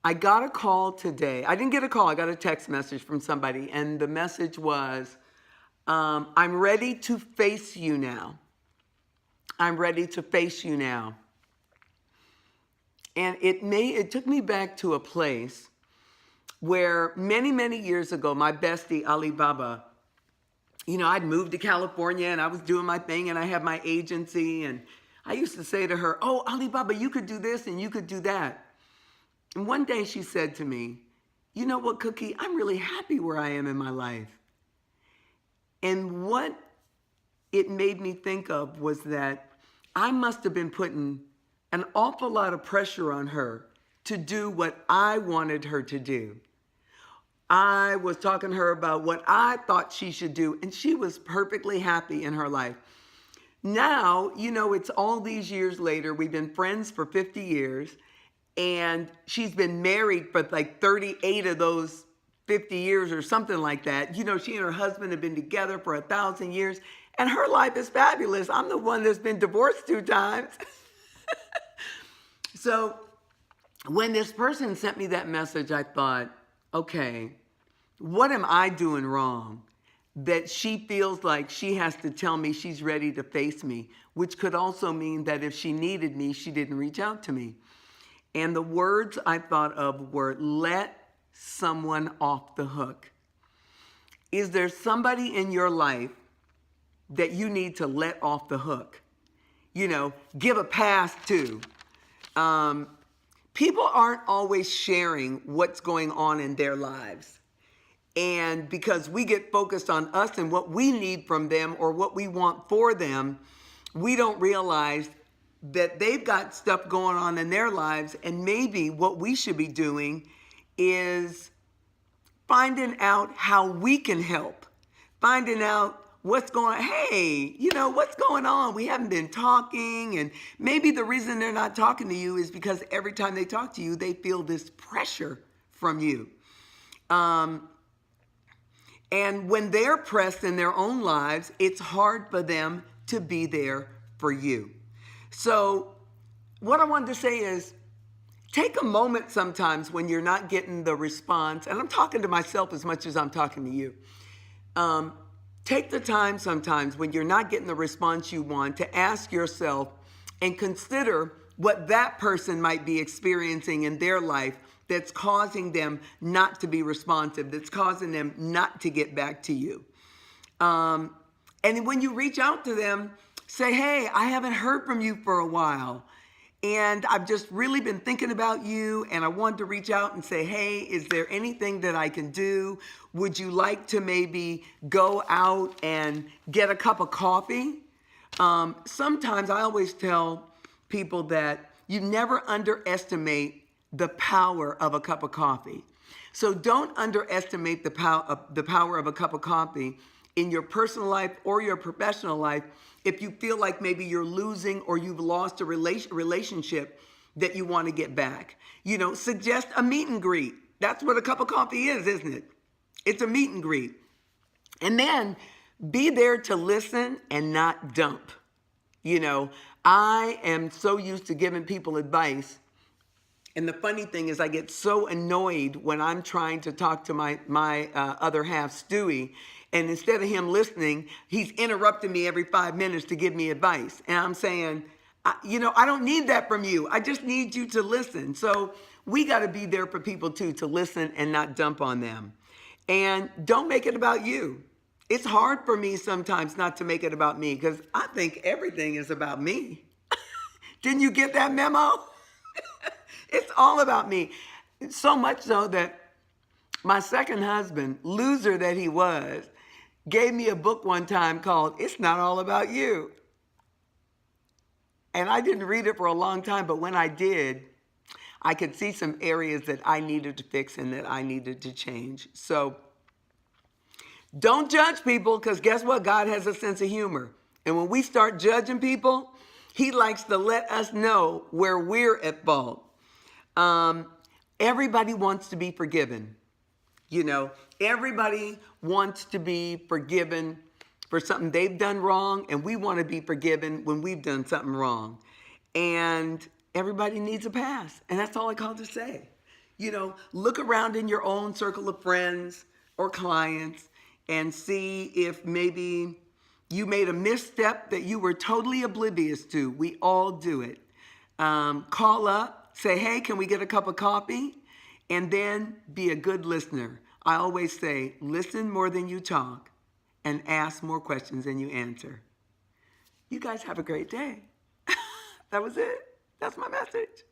I got a call today. I didn't get a call. I got a text message from somebody, and the message was, I'm ready to face you now. I'm ready to face you now. And it took me back to a place where many, many years ago, my bestie, Alibaba, I'd moved to California and I was doing my thing and I had my agency. And I used to say to her, oh, Alibaba, you could do this and you could do that. And one day she said to me, you know what, Cookie, I'm really happy where I am in my life. And what it made me think of was that I must have been putting an awful lot of pressure on her to do what I wanted her to do. I was talking to her about what I thought she should do, and she was perfectly happy in her life. Now, it's all these years later. We've been friends for 50 years, and she's been married for like 38 of those 50 years or something like that. She and her husband have been together for 1,000 years, and her life is fabulous. I'm the one that's been divorced 2 times. So when this person sent me that message, I thought, okay, what am I doing wrong that she feels like she has to tell me she's ready to face me, which could also mean that if she needed me, she didn't reach out to me. And the words I thought of were, let someone off the hook. Is there somebody in your life that you need to let off the hook? Give a pass to. People aren't always sharing what's going on in their lives. And because we get focused on us and what we need from them or what we want for them, we don't realize that they've got stuff going on in their lives. And maybe what we should be doing is finding out how we can help, finding out what's going on. Hey, what's going on? We haven't been talking. And maybe the reason they're not talking to you is because every time they talk to you, they feel this pressure from you. And when they're pressed in their own lives, it's hard for them to be there for you. So what I wanted to say is, take a moment sometimes when you're not getting the response, and I'm talking to myself as much as I'm talking to you. Take the time sometimes when you're not getting the response you want to ask yourself and consider what that person might be experiencing in their life that's causing them not to be responsive, that's causing them not to get back to you. And when you reach out to them, say, hey, I haven't heard from you for a while. And I've just really been thinking about you, and I wanted to reach out and say, hey, is there anything that I can do? Would you like to maybe go out and get a cup of coffee? Sometimes I always tell people that you never underestimate the power of a cup of coffee. So don't underestimate the power of a cup of coffee in your personal life or your professional life. If you feel like maybe you're losing or you've lost a relationship that you want to get back, suggest a meet and greet. That's what a cup of coffee is, isn't it? It's a meet and greet. And then be there to listen and not dump. I am so used to giving people advice. And the funny thing is I get so annoyed when I'm trying to talk to my other half, Stewie, and instead of him listening, he's interrupting me every 5 minutes to give me advice. And I'm saying, I don't need that from you. I just need you to listen. So we got to be there for people too, to listen and not dump on them. And don't make it about you. It's hard for me sometimes not to make it about me because I think everything is about me. Didn't you get that memo? It's all about me. So much so that my second husband, loser that he was, gave me a book one time called It's Not All About You. And I didn't read it for a long time, but when I did, I could see some areas that I needed to fix and that I needed to change. So don't judge people, because guess what? God has a sense of humor. And when we start judging people, he likes to let us know where we're at fault. Everybody wants to be forgiven. Everybody wants to be forgiven for something they've done wrong, and we want to be forgiven when we've done something wrong. And everybody needs a pass, and that's all I called to say. Look around in your own circle of friends or clients and see if maybe you made a misstep that you were totally oblivious to. We all do it. Call up, say, hey, can we get a cup of coffee? And then be a good listener. I always say, listen more than you talk and ask more questions than you answer. You guys have a great day. That was it. That's my message.